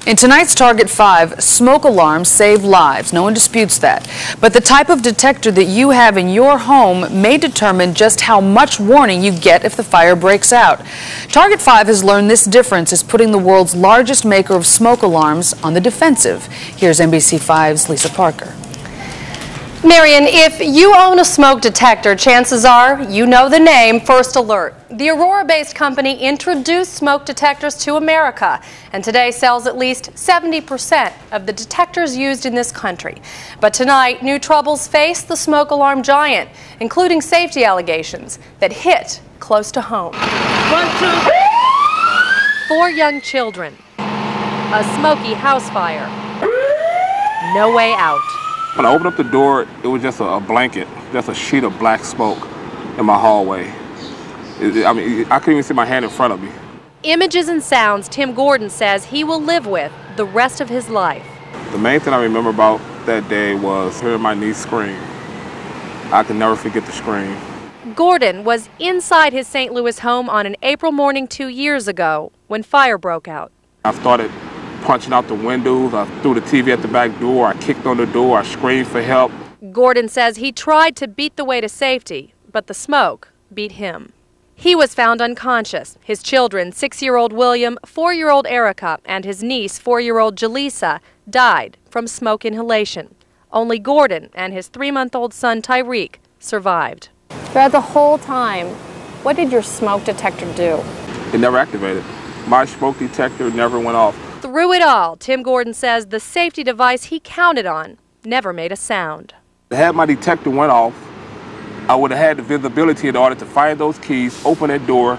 In tonight's Target 5, smoke alarms save lives. No one disputes that. But the type of detector that you have in your home may determine just how much warning you get if the fire breaks out. Target 5 has learned this difference is putting the world's largest maker of smoke alarms on the defensive. Here's NBC5's Lisa Parker. Marion, if you own a smoke detector, chances are you know the name First Alert. The Aurora-based company introduced smoke detectors to America and today sells at least 70% of the detectors used in this country. But tonight, new troubles face the smoke alarm giant, including safety allegations that hit close to home. 4 young children, a smoky house fire, no way out. When I opened up the door, it was just a blanket, just a sheet of black smoke in my hallway. I couldn't even see my hand in front of me. Images and sounds Tim Gordon says he will live with the rest of his life. The main thing I remember about that day was hearing my niece scream. I can never forget the scream. Gordon was inside his St. Louis home on an April morning 2 years ago when fire broke out. I started punching out the windows, I threw the TV at the back door, I kicked on the door, I screamed for help. Gordon says he tried to beat the way to safety, but the smoke beat him. He was found unconscious. His children, 6-year-old William, 4-year-old Erica, and his niece, 4-year-old Jaleesa, died from smoke inhalation. Only Gordon and his 3-month-old son, Tyreek, survived. Throughout the whole time, what did your smoke detector do? It never activated. My smoke detector never went off. Through it all, Tim Gordon says the safety device he counted on never made a sound. Had my detector went off, I would have had the visibility in order to find those keys, open that door,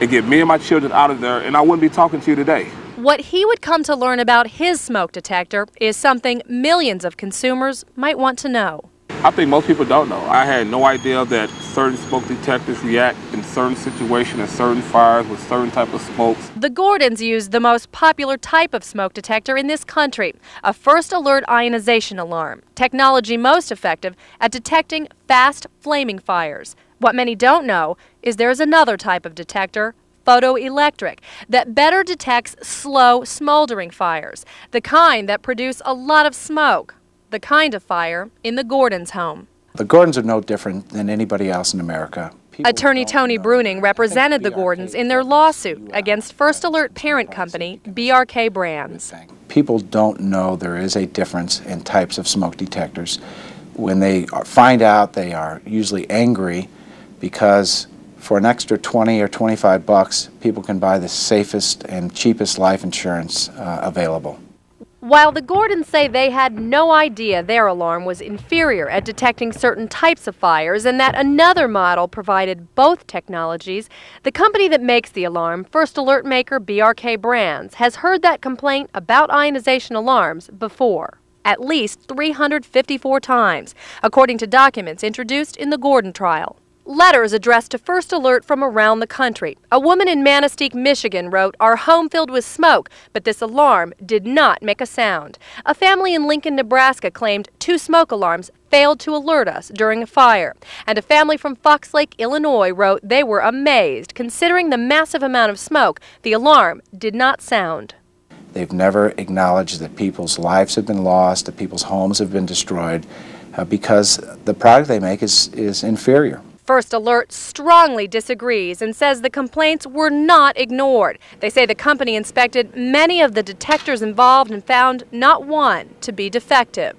and get me and my children out of there, and I wouldn't be talking to you today. What he would come to learn about his smoke detector is something millions of consumers might want to know. I think most people don't know. I had no idea that certain smoke detectors react in certain situations and certain fires with certain type of smokes. The Gordons use the most popular type of smoke detector in this country, a First Alert ionization alarm, technology most effective at detecting fast flaming fires. What many don't know is there's another type of detector, photoelectric, that better detects slow smoldering fires, the kind that produce a lot of smoke. The kind of fire in the Gordons' home. The Gordons are no different than anybody else in America. Attorney Tony Bruning represented the Gordons in their lawsuit against First Alert parent company BRK Brands. People don't know there is a difference in types of smoke detectors. When they find out, they are usually angry because for an extra 20 or 25 bucks, people can buy the safest and cheapest life insurance available. While the Gordons say they had no idea their alarm was inferior at detecting certain types of fires and that another model provided both technologies, the company that makes the alarm, First Alert maker BRK Brands, has heard that complaint about ionization alarms before, at least 354 times, according to documents introduced in the Gordon trial. Letters addressed to First Alert from around the country. A woman in Manistee, Michigan wrote, "Our home filled with smoke, but this alarm did not make a sound." A family in Lincoln, Nebraska claimed 2 smoke alarms failed to alert us during a fire. And a family from Fox Lake, Illinois wrote they were amazed. Considering the massive amount of smoke, the alarm did not sound. They've never acknowledged that people's lives have been lost, that people's homes have been destroyed because the product they make is inferior. First Alert strongly disagrees and says the complaints were not ignored. They say the company inspected many of the detectors involved and found not one to be defective.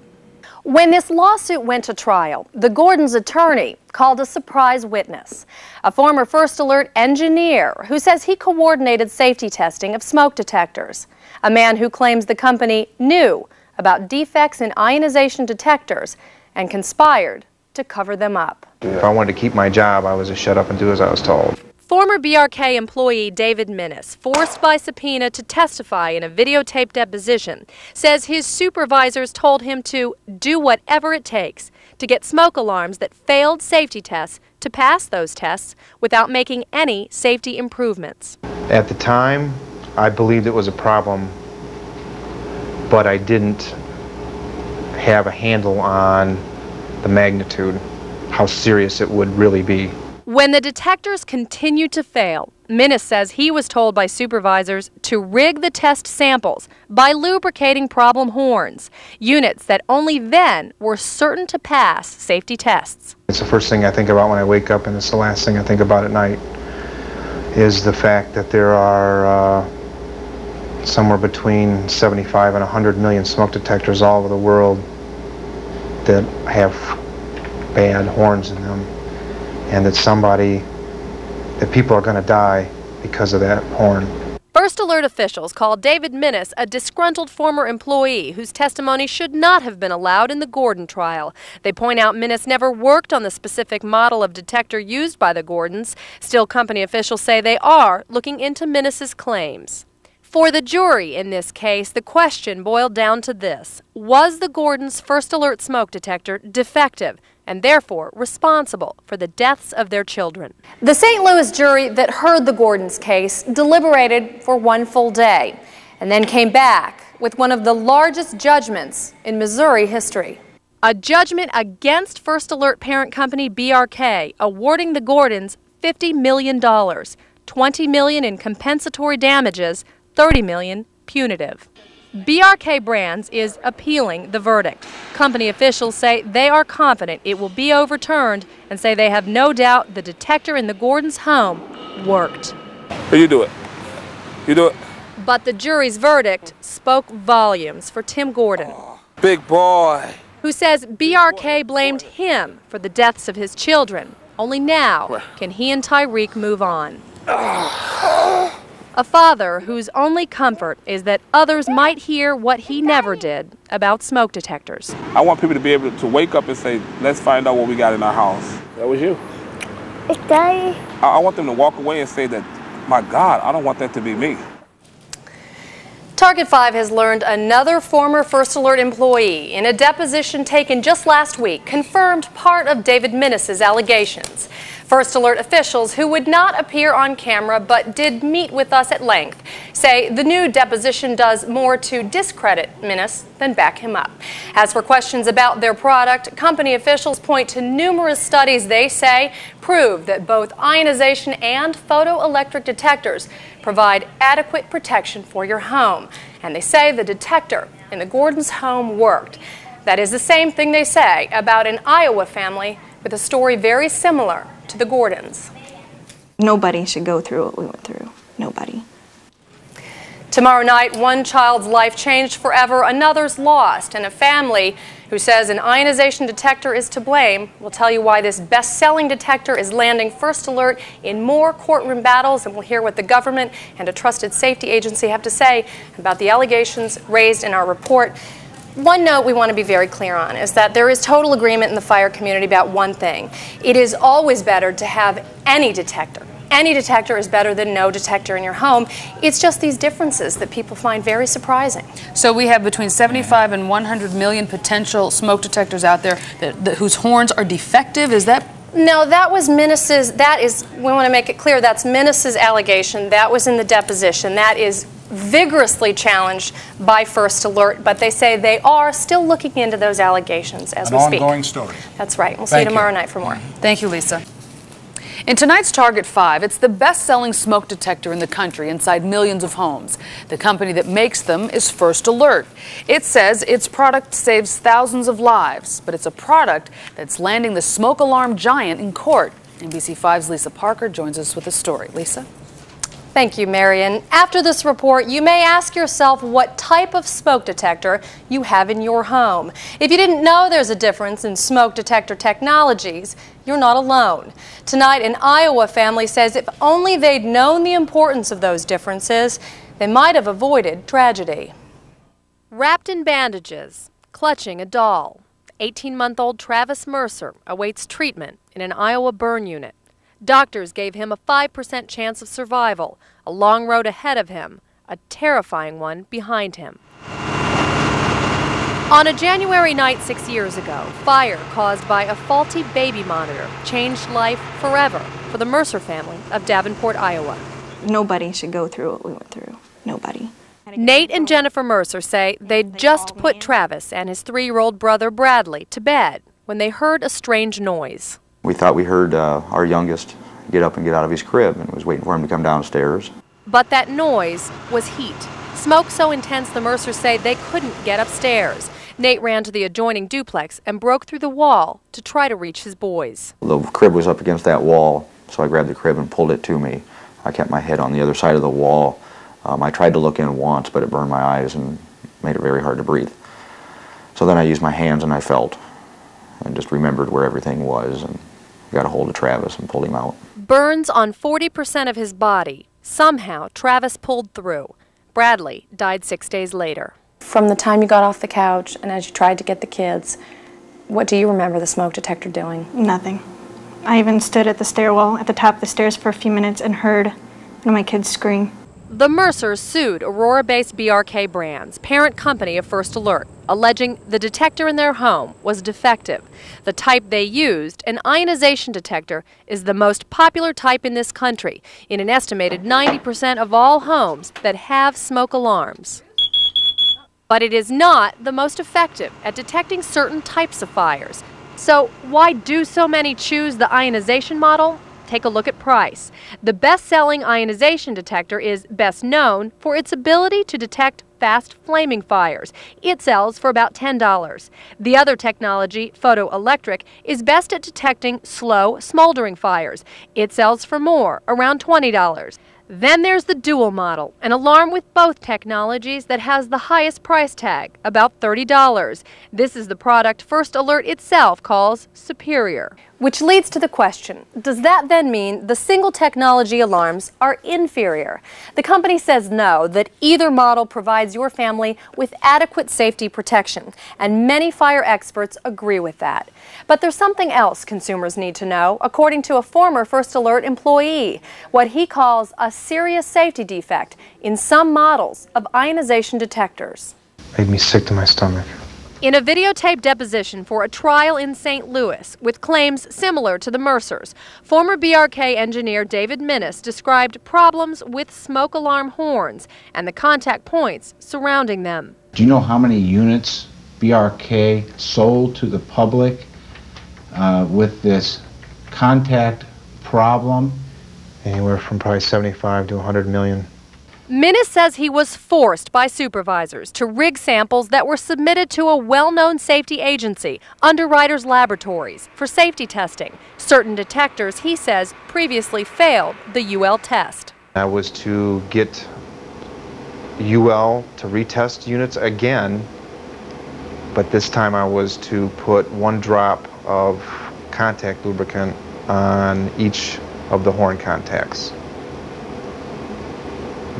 When this lawsuit went to trial, the Gordons' attorney called a surprise witness, a former First Alert engineer who says he coordinated safety testing of smoke detectors, a man who claims the company knew about defects in ionization detectors and conspired to cover them up. If I wanted to keep my job, I was to shut up and do as I was told. Former BRK employee David Minnis, forced by subpoena to testify in a videotaped deposition, says his supervisors told him to do whatever it takes to get smoke alarms that failed safety tests to pass those tests without making any safety improvements. At the time, I believed it was a problem, but I didn't have a handle on the magnitude, how serious it would really be. When the detectors continued to fail, Minnis says he was told by supervisors to rig the test samples by lubricating problem horns, units that only then were certain to pass safety tests. It's the first thing I think about when I wake up, and it's the last thing I think about at night, is the fact that there are somewhere between 75 and 100 million smoke detectors all over the world that have bad horns in them, and that people are going to die because of that horn. First Alert officials called David Minnis a disgruntled former employee whose testimony should not have been allowed in the Gordon trial. They point out Minnis never worked on the specific model of detector used by the Gordons. Still, company officials say they are looking into Minnis's claims. For the jury in this case, the question boiled down to this: was the Gordons' First Alert smoke detector defective and therefore responsible for the deaths of their children? The St. Louis jury that heard the Gordons case deliberated for one full day and then came back with one of the largest judgments in Missouri history. A judgment against First Alert parent company BRK, awarding the Gordons $50 million, $20 million in compensatory damages, $30 million punitive. BRK Brands is appealing the verdict. Company officials say they are confident it will be overturned and say they have no doubt the detector in the Gordons' home worked. Here, you do it. You do it. But the jury's verdict spoke volumes for Tim Gordon, Big boy. who says BRK blamed him for the deaths of his children. Only now can he and Tyreek move on. A father whose only comfort is that others might hear what he never did about smoke detectors. I want people to be able to wake up and say, let's find out what we got in our house. That was you. It's Daddy. I want them to walk away and say that, my God, I don't want that to be me. Target 5 has learned another former First Alert employee, in a deposition taken just last week, confirmed part of David Minnis's allegations. First Alert officials, who would not appear on camera but did meet with us at length, say the new deposition does more to discredit Minnis than back him up. As for questions about their product, company officials point to numerous studies they say prove that both ionization and photoelectric detectors provide adequate protection for your home. And they say the detector in the Gordons' home worked. That is the same thing they say about an Iowa family with a story very similar to the Gordons. Nobody should go through what we went through. Nobody. Tomorrow night, one child's life changed forever, another's lost, and a family who says an ionization detector is to blame will tell you why this best-selling detector is landing First Alert in more courtroom battles, and we'll hear what the government and a trusted safety agency have to say about the allegations raised in our report. One note we want to be very clear on is that there is total agreement in the fire community about one thing. It is always better to have any detector. Any detector is better than no detector in your home. It's just these differences that people find very surprising. So we have between 75 and 100 million potential smoke detectors out there whose horns are defective. Is that? No, that was Minnis's, we want to make it clear, that's Minnis's allegation. That was in the deposition. That is vigorously challenged by First Alert, but they say they are still looking into those allegations as we speak. An ongoing story. That's right. We'll see you tomorrow night for more. Thank you, Lisa. In tonight's Target 5, it's the best-selling smoke detector in the country inside millions of homes. The company that makes them is First Alert. It says its product saves thousands of lives, but it's a product that's landing the smoke alarm giant in court. NBC5's Lisa Parker joins us with a story. Lisa? Thank you, Marion. After this report, you may ask yourself what type of smoke detector you have in your home. If you didn't know there's a difference in smoke detector technologies, you're not alone. Tonight, an Iowa family says if only they'd known the importance of those differences, they might have avoided tragedy. Wrapped in bandages, clutching a doll, 18-month-old Travis Mercer awaits treatment in an Iowa burn unit. Doctors gave him a 5% chance of survival, a long road ahead of him, a terrifying one behind him. On a January night 6 years ago, fire caused by a faulty baby monitor changed life forever for the Mercer family of Davenport, Iowa. Nobody should go through what we went through. Nobody. Nate and Jennifer Mercer say they'd just put Travis and his 3-year-old brother Bradley to bed when they heard a strange noise. We thought we heard our youngest get up and get out of his crib and was waiting for him to come downstairs. But that noise was heat. Smoke so intense the Mercers say they couldn't get upstairs. Nate ran to the adjoining duplex and broke through the wall to try to reach his boys. The crib was up against that wall, so I grabbed the crib and pulled it to me. I kept my head on the other side of the wall. I tried to look in once, but it burned my eyes and made it very hard to breathe. So then I used my hands and I felt and just remembered where everything was and got a hold of Travis and pulled him out. Burns on 40% of his body. Somehow, Travis pulled through. Bradley died 6 days later. From the time you got off the couch and as you tried to get the kids, what do you remember the smoke detector doing? Nothing. I even stood at the stairwell at the top of the stairs for a few minutes and heard one of my kids scream. The Mercers sued Aurora-based BRK Brands, parent company of First Alert, alleging the detector in their home was defective. The type they used, an ionization detector, is the most popular type in this country, in an estimated 90% of all homes that have smoke alarms. But it is not the most effective at detecting certain types of fires. So why do so many choose the ionization model? Take a look at price. The best-selling ionization detector is best known for its ability to detect fast flaming fires. It sells for about $10. The other technology, photoelectric, is best at detecting slow, smoldering fires. It sells for more, around $20. Then there's the dual model, an alarm with both technologies that has the highest price tag, about $30. This is the product First Alert itself calls superior. Which leads to the question, does that then mean the single technology alarms are inferior? The company says no, that either model provides your family with adequate safety protection, and many fire experts agree with that. But there's something else consumers need to know, according to a former First Alert employee, what he calls a serious safety defect in some models of ionization detectors. Made me sick to my stomach. In a videotaped deposition for a trial in St. Louis with claims similar to the Mercers, former BRK engineer David Minnis described problems with smoke alarm horns and the contact points surrounding them. Do you know how many units BRK sold to the public with this contact problem? Anywhere from probably 75 to 100 million. Minnis says he was forced by supervisors to rig samples that were submitted to a well-known safety agency, Underwriters Laboratories, for safety testing. Certain detectors, he says, previously failed the UL test. That was to get UL to retest units again, but this time I was to put 1 drop of contact lubricant on each of the horn contacts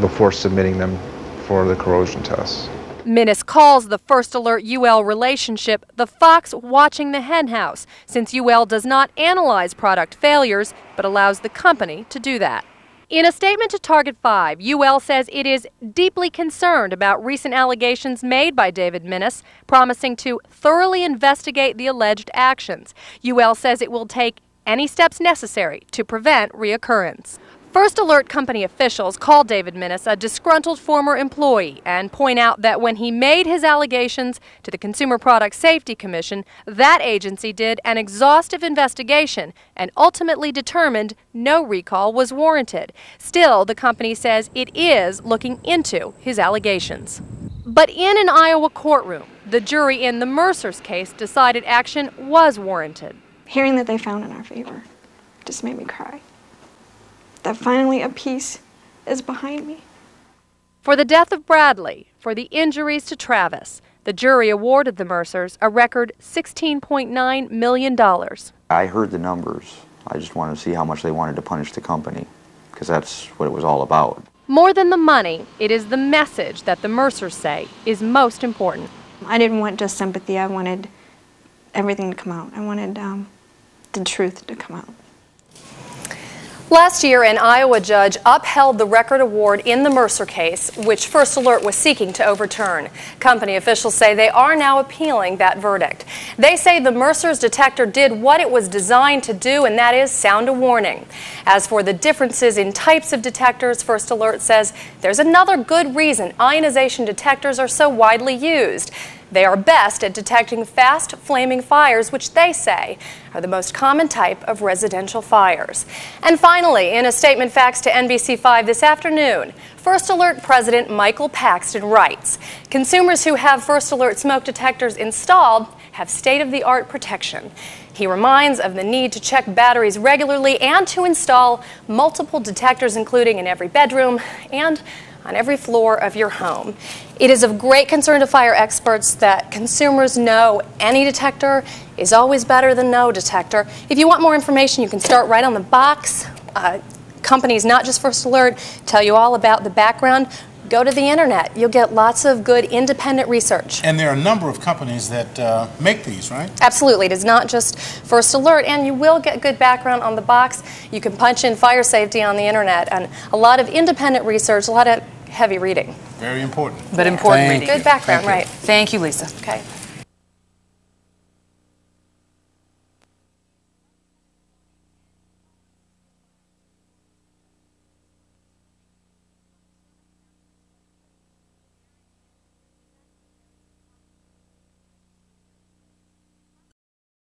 before submitting them for the corrosion tests. Minnis calls the First Alert UL relationship the fox watching the henhouse, since UL does not analyze product failures but allows the company to do that. In a statement to Target 5, UL says it is deeply concerned about recent allegations made by David Minnis, promising to thoroughly investigate the alleged actions. UL says it will take any steps necessary to prevent reoccurrence. First Alert company officials call David Minnis a disgruntled former employee and point out that when he made his allegations to the Consumer Product Safety Commission, that agency did an exhaustive investigation and ultimately determined no recall was warranted. Still, the company says it is looking into his allegations. But in an Iowa courtroom, the jury in the Mercers case decided action was warranted. Hearing that they found in our favor just made me cry. That finally a peace is behind me. For the death of Bradley, for the injuries to Travis, the jury awarded the Mercers a record $16.9 million. I heard the numbers. I just wanted to see how much they wanted to punish the company, because that's what it was all about. More than the money, it is the message that the Mercers say is most important. I didn't want just sympathy. I wanted everything to come out. I wanted the truth to come out. Last year, an Iowa judge upheld the record award in the Mercer case, which First Alert was seeking to overturn. Company officials say they are now appealing that verdict. They say the Mercer's detector did what it was designed to do, and that is sound a warning. As for the differences in types of detectors, First Alert says there's another good reason ionization detectors are so widely used. They are best at detecting fast flaming fires, which they say are the most common type of residential fires. And finally, in a statement faxed to NBC5 this afternoon, First Alert President Michael Paxton writes, consumers who have First Alert smoke detectors installed have state-of-the-art protection. He reminds of the need to check batteries regularly and to install multiple detectors, including in every bedroom and on every floor of your home. It is of great concern to fire experts that consumers know any detector is always better than no detector. If you want more information, you can start right on the box. Companies, not just First Alert, tell you all about the background. Go to the internet. You'll get lots of good independent research. And there are a number of companies that make these, right? Absolutely. It is not just First Alert, and you will get good background on the box. You can punch in fire safety on the internet, and a lot of independent research, a lot of heavy reading. Very important. But important reading. Good background, right. Thank you, Lisa. Okay.